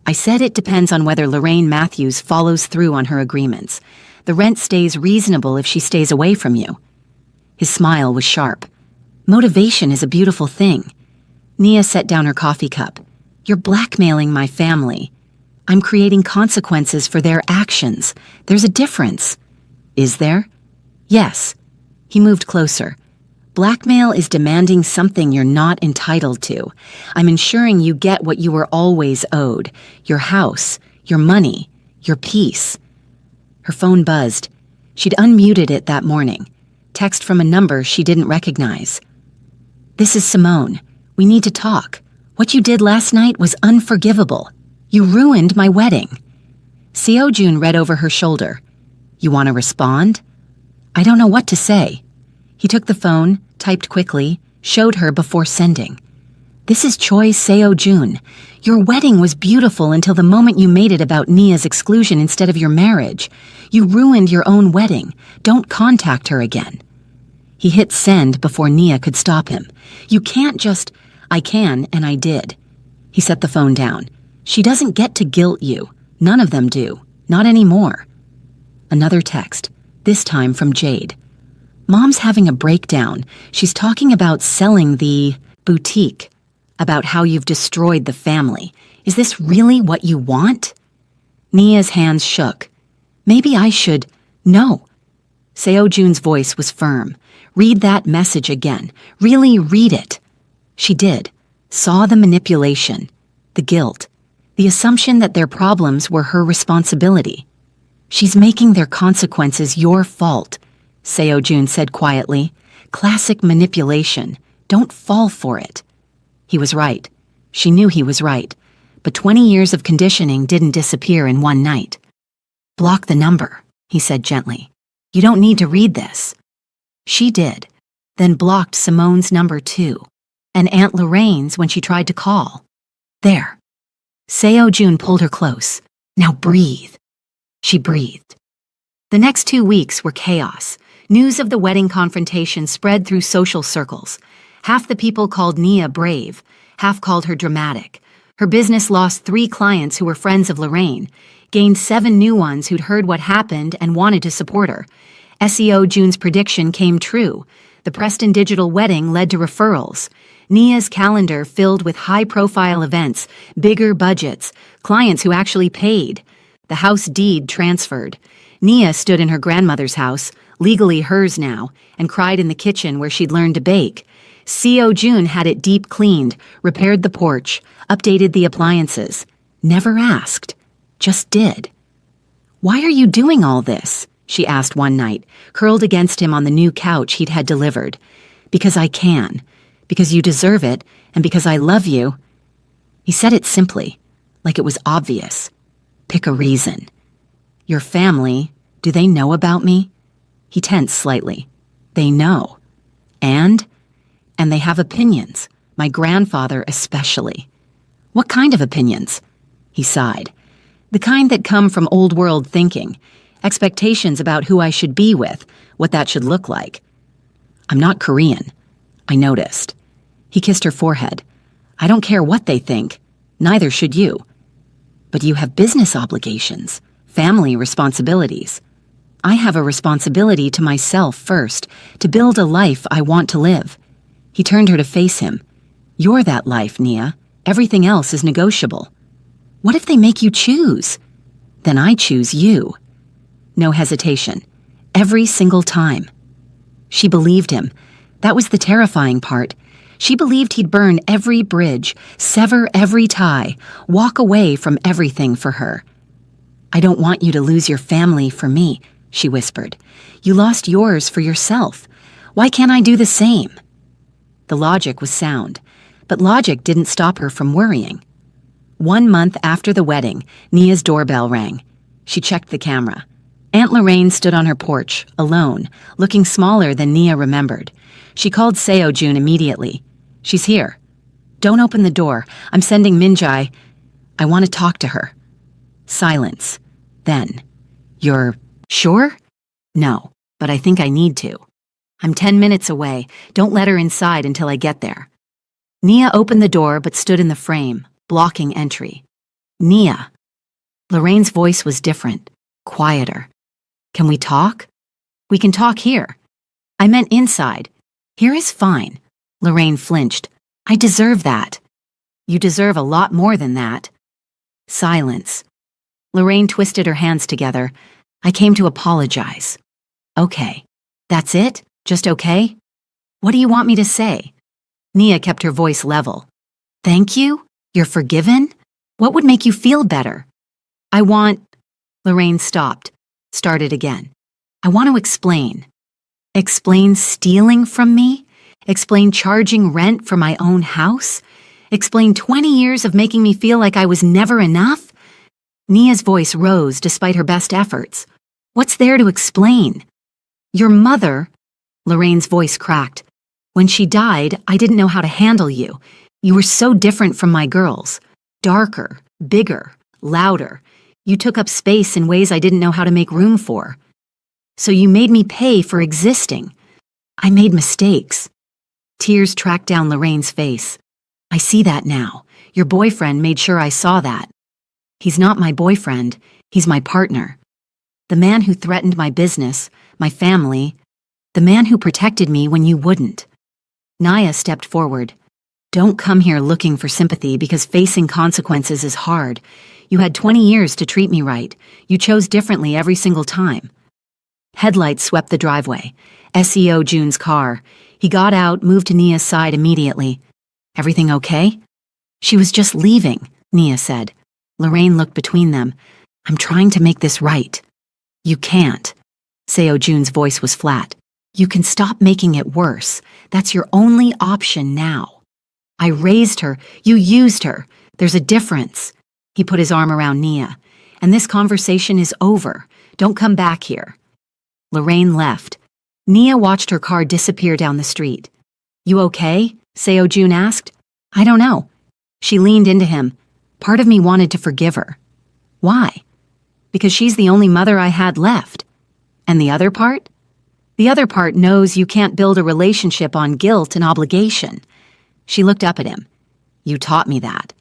"I said it depends on whether Lorraine Matthews follows through on her agreements. The rent stays reasonable if she stays away from you." His smile was sharp. "Motivation is a beautiful thing." Nia set down her coffee cup. "You're blackmailing my family. I'm creating consequences for their actions. There's a difference." "Is there?" "Yes." He moved closer. "Blackmail is demanding something you're not entitled to. I'm ensuring you get what you were always owed. Your house, your money, your peace." Her phone buzzed. She'd unmuted it that morning. Text from a number she didn't recognize. "This is Simone. We need to talk. What you did last night was unforgivable. You ruined my wedding." Seo-jun read over her shoulder. "You want to respond?" "I don't know what to say." He took the phone, typed quickly, showed her before sending. "This is Choi Seo-jun. Your wedding was beautiful until the moment you made it about Nia's exclusion instead of your marriage. You ruined your own wedding. Don't contact her again." He hit send before Nia could stop him. "You can't just—" "I can, and I did." He set the phone down. "She doesn't get to guilt you. None of them do. Not anymore." Another text, this time from Jade. "Mom's having a breakdown. She's talking about selling the boutique, about how you've destroyed the family. Is this really what you want?" Nia's hands shook. "Maybe I should—" "No." Seo-jun's voice was firm. "Read that message again. Really read it." She did. Saw the manipulation, the guilt, the assumption that their problems were her responsibility. "She's making their consequences your fault," Seo-jun said quietly. "Classic manipulation. Don't fall for it." He was right. She knew he was right. But 20 years of conditioning didn't disappear in one night. "Block the number," he said gently. "You don't need to read this." She did, then blocked Simone's number too, and Aunt Lorraine's when she tried to call. "There." Seo-jun pulled her close. "Now breathe." She breathed. The next 2 weeks were chaos. News of the wedding confrontation spread through social circles. Half the people called Nia brave, half called her dramatic. Her business lost 3 clients who were friends of Lorraine, gained 7 new ones who'd heard what happened and wanted to support her. Seo-jun's prediction came true. The Preston Digital wedding led to referrals. Nia's calendar filled with high-profile events, bigger budgets, clients who actually paid. The house deed transferred. Nia stood in her grandmother's house, legally hers now, and cried in the kitchen where she'd learned to bake. Seo-jun had it deep cleaned, repaired the porch, updated the appliances. Never asked, just did. "Why are you doing all this?" she asked one night, curled against him on the new couch he'd had delivered. "Because I can. Because you deserve it, and because I love you." He said it simply, like it was obvious. "Pick a reason." "Your family, do they know about me?" He tensed slightly. "They know. And they have opinions, my grandfather especially." "What kind of opinions?" He sighed. "The kind that come from old-world thinking, expectations about who I should be with, what that should look like." "I'm not Korean," I noticed. He kissed her forehead. I don't care what they think. Neither should you. But you have business obligations, family responsibilities. I have a responsibility to myself first, to build a life I want to live. He turned her to face him. You're that life, Nia. Everything else is negotiable. What if they make you choose? Then I choose you. No hesitation. Every single time. She believed him. That was the terrifying part. She believed he'd burn every bridge, sever every tie, walk away from everything for her. I don't want you to lose your family for me, she whispered. You lost yours for yourself. Why can't I do the same? The logic was sound, but logic didn't stop her from worrying. 1 month after the wedding, Nia's doorbell rang. She checked the camera. Aunt Lorraine stood on her porch, alone, looking smaller than Nia remembered. She called Seo-jun immediately. She's here. Don't open the door. I'm sending Minjae. I want to talk to her. Silence. Then, you're sure? No, but I think I need to. I'm 10 minutes away. Don't let her inside until I get there. Nia opened the door but stood in the frame, blocking entry. Nia. Lorraine's voice was different, quieter. Can we talk? We can talk here. I meant inside. Here is fine. Lorraine flinched. I deserve that. You deserve a lot more than that. Silence. Lorraine twisted her hands together. I came to apologize. Okay. That's it? Just okay? What do you want me to say? Nia kept her voice level. Thank you? You're forgiven? What would make you feel better? I want... Lorraine stopped, started again. I want to explain. Explain stealing from me? Explain charging rent for my own house? Explain 20 years of making me feel like I was never enough? Nia's voice rose despite her best efforts. What's there to explain? Your mother... Lorraine's voice cracked. When she died, I didn't know how to handle you. You were so different from my girls. Darker, bigger, louder. You took up space in ways I didn't know how to make room for. So you made me pay for existing. I made mistakes. Tears tracked down Lorraine's face. I see that now. Your boyfriend made sure I saw that. He's not my boyfriend. He's my partner. The man who threatened my business, my family, the man who protected me when you wouldn't. Nia stepped forward. Don't come here looking for sympathy because facing consequences is hard. You had 20 years to treat me right. You chose differently every single time. Headlights swept the driveway. Seo-jun's car. He got out, moved to Nia's side immediately. Everything okay? She was just leaving, Nia said. Lorraine looked between them. I'm trying to make this right. You can't. Seo-jun's voice was flat. You can stop making it worse. That's your only option now. I raised her. You used her. There's a difference. He put his arm around Nia. And this conversation is over. Don't come back here. Lorraine left. Nia watched her car disappear down the street. You okay? Seo-jun asked. I don't know. She leaned into him. Part of me wanted to forgive her. Why? Because she's the only mother I had left. And the other part? The other part knows you can't build a relationship on guilt and obligation. She looked up at him. You taught me that.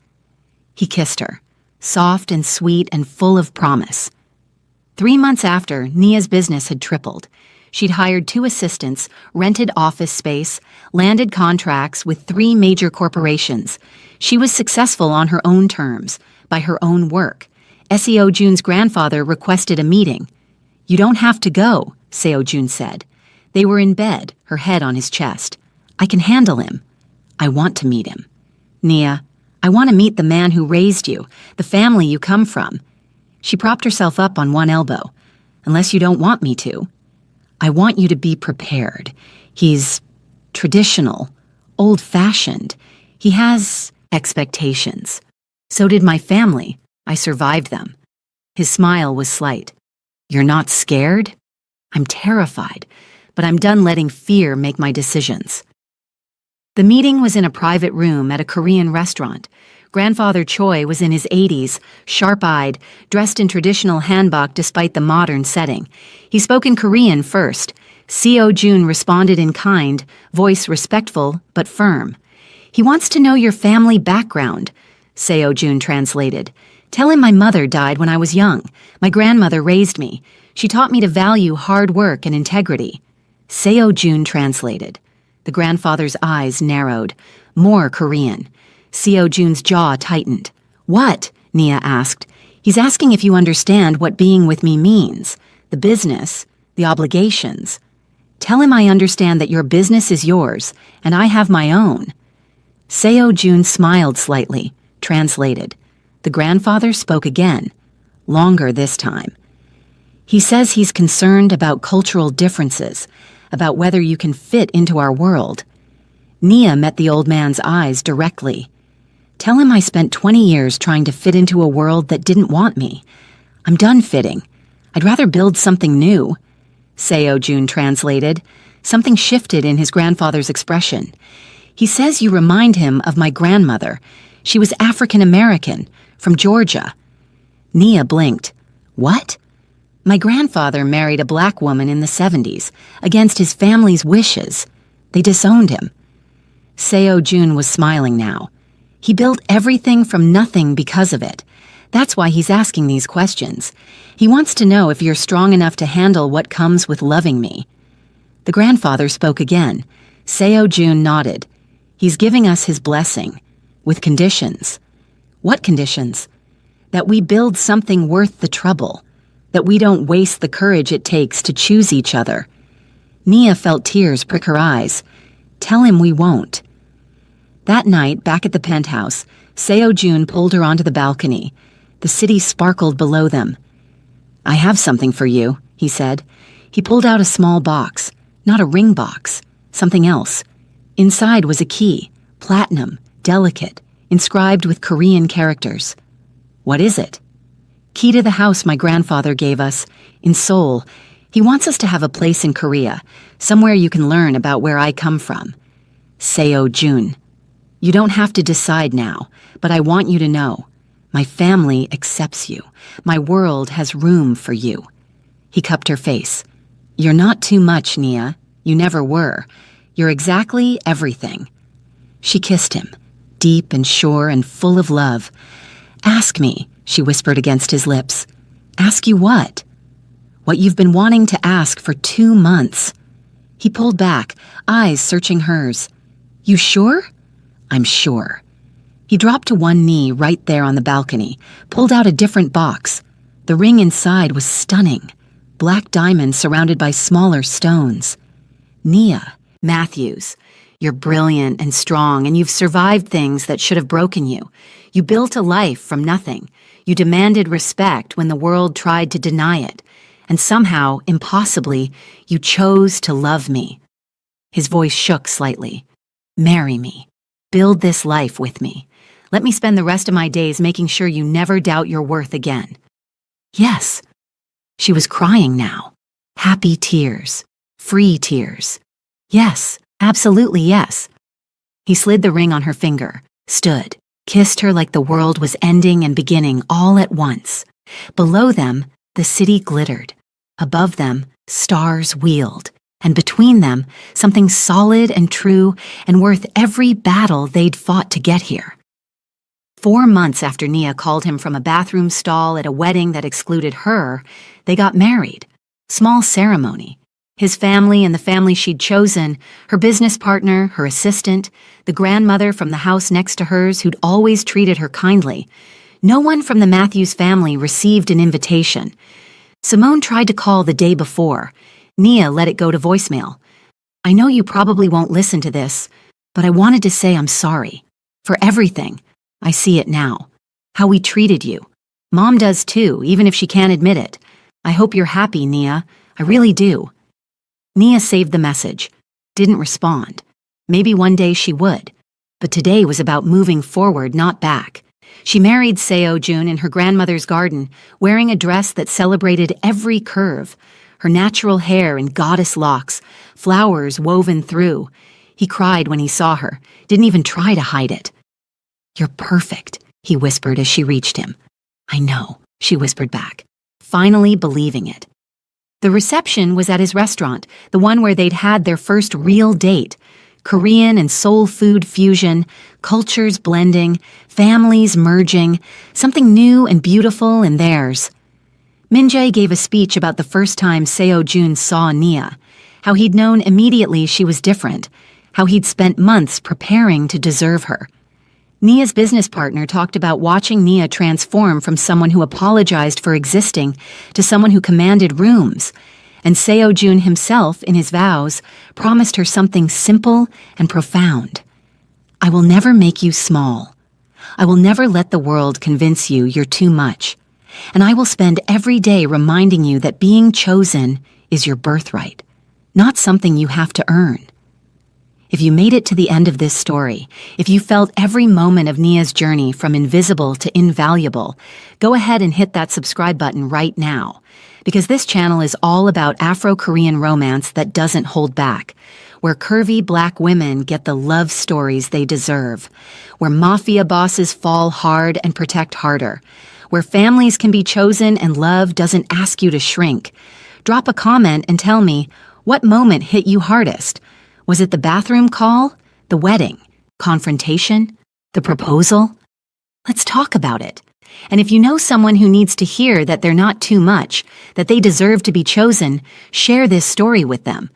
He kissed her, soft and sweet and full of promise. 3 months after, Nia's business had tripled. She'd hired 2 assistants, rented office space, landed contracts with 3 major corporations. She was successful on her own terms, by her own work. Seo-jun's grandfather requested a meeting. You don't have to go, Seo-jun said. They were in bed, her head on his chest. I can handle him. I want to meet him. Nia, I want to meet the man who raised you, the family you come from. She propped herself up on one elbow. Unless you don't want me to. I want you to be prepared. He's traditional, old-fashioned. He has expectations. So did my family. I survived them. His smile was slight. You're not scared? I'm terrified, but I'm done letting fear make my decisions. The meeting was in a private room at a Korean restaurant. Grandfather Choi was in his 80s, sharp-eyed, dressed in traditional hanbok despite the modern setting. He spoke in Korean first. Seo-jun responded in kind, voice respectful but firm. He wants to know your family background, Seo Jun translated. Tell him my mother died when I was young. My grandmother raised me. She taught me to value hard work and integrity. Seo Jun translated. The grandfather's eyes narrowed. More Korean. Seo Jun's jaw tightened. What? Nia asked. He's asking if you understand what being with me means. The business, the obligations. Tell him I understand that your business is yours, and I have my own. Seo Jun smiled slightly, translated. The grandfather spoke again, longer this time. He says he's concerned about cultural differences, about whether you can fit into our world. Nia met the old man's eyes directly. Tell him I spent 20 years trying to fit into a world that didn't want me. I'm done fitting. I'd rather build something new. Seo Jun translated. Something shifted in his grandfather's expression. He says you remind him of my grandmother. She was African American, from Georgia. Nia blinked. What? My grandfather married a black woman in the 70s, against his family's wishes. They disowned him. Seo Jun was smiling now. He built everything from nothing because of it. That's why he's asking these questions. He wants to know if you're strong enough to handle what comes with loving me. The grandfather spoke again. Seo Jun nodded. He's giving us his blessing, with conditions. What conditions? That we build something worth the trouble. That we don't waste the courage it takes to choose each other. Nia felt tears prick her eyes. Tell him we won't. That night, back at the penthouse, Seo Jun pulled her onto the balcony. The city sparkled below them. I have something for you, he said. He pulled out a small box, not a ring box, something else. Inside was a key, platinum, delicate, inscribed with Korean characters. What is it? Key to the house my grandfather gave us, in Seoul. He wants us to have a place in Korea, somewhere you can learn about where I come from. Seo Jun. You don't have to decide now, but I want you to know. My family accepts you. My world has room for you. He cupped her face. You're not too much, Nia. You never were. You're exactly everything. She kissed him, deep and sure and full of love. Ask me, she whispered against his lips. Ask you what? What you've been wanting to ask for 2 months. He pulled back, eyes searching hers. You sure? I'm sure. He dropped to one knee right there on the balcony, pulled out a different box. The ring inside was stunning. Black diamonds surrounded by smaller stones. Nia Matthews, you're brilliant and strong, and you've survived things that should have broken you. You built a life from nothing. You demanded respect when the world tried to deny it. And somehow, impossibly, you chose to love me. His voice shook slightly. Marry me. Build this life with me. Let me spend the rest of my days making sure you never doubt your worth again. Yes. She was crying now. Happy tears. Free tears. Yes, absolutely yes. He slid the ring on her finger, stood, kissed her like the world was ending and beginning all at once. Below them, the city glittered. Above them, stars wheeled. And between them, something solid and true and worth every battle they'd fought to get here. 4 months after Nia called him from a bathroom stall at a wedding that excluded her, they got married. Small ceremony. His family and the family she'd chosen, her business partner, her assistant, the grandmother from the house next to hers who'd always treated her kindly. No one from the Matthews family received an invitation. Simone tried to call the day before. Nia let it go to voicemail. I know you probably won't listen to this, but I wanted to say I'm sorry. For everything. I see it now. How we treated you. Mom does too, even if she can't admit it. I hope you're happy, Nia. I really do. Nia saved the message. Didn't respond. Maybe one day she would. But today was about moving forward, not back. She married Seo Jun in her grandmother's garden, wearing a dress that celebrated every curve. Her natural hair in goddess locks, flowers woven through. He cried when he saw her, didn't even try to hide it. You're perfect, he whispered as she reached him. I know, she whispered back, finally believing it. The reception was at his restaurant, the one where they'd had their first real date. Korean and soul food fusion, cultures blending, families merging, something new and beautiful in theirs. Min-jae gave a speech about the first time Seo-jun saw Nia, how he'd known immediately she was different, how he'd spent months preparing to deserve her. Nia's business partner talked about watching Nia transform from someone who apologized for existing to someone who commanded rooms, and Seo-jun himself, in his vows, promised her something simple and profound. I will never make you small. I will never let the world convince you you're too much. And I will spend every day reminding you that being chosen is your birthright, not something you have to earn. If you made it to the end of this story, if you felt every moment of Nia's journey from invisible to invaluable, go ahead and hit that subscribe button right now, because this channel is all about Afro-Korean romance that doesn't hold back, where curvy black women get the love stories they deserve, where mafia bosses fall hard and protect harder, where families can be chosen and love doesn't ask you to shrink. Drop a comment and tell me, what moment hit you hardest? Was it the bathroom call, the wedding, confrontation, the proposal? Let's talk about it. And if you know someone who needs to hear that they're not too much, that they deserve to be chosen, share this story with them.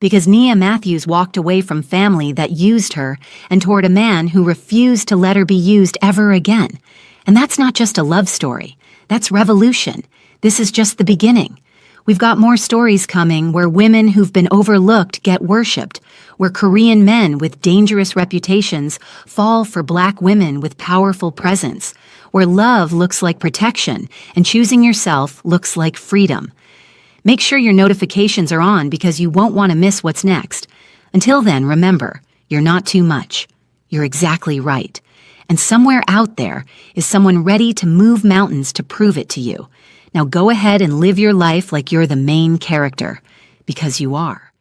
Because Nia Matthews walked away from family that used her and toward a man who refused to let her be used ever again. And that's not just a love story. That's revolution. This is just the beginning. We've got more stories coming where women who've been overlooked get worshipped, where Korean men with dangerous reputations fall for black women with powerful presence, where love looks like protection and choosing yourself looks like freedom. Make sure your notifications are on because you won't want to miss what's next. Until then, remember, you're not too much. You're exactly right. And somewhere out there is someone ready to move mountains to prove it to you. Now go ahead and live your life like you're the main character, because you are.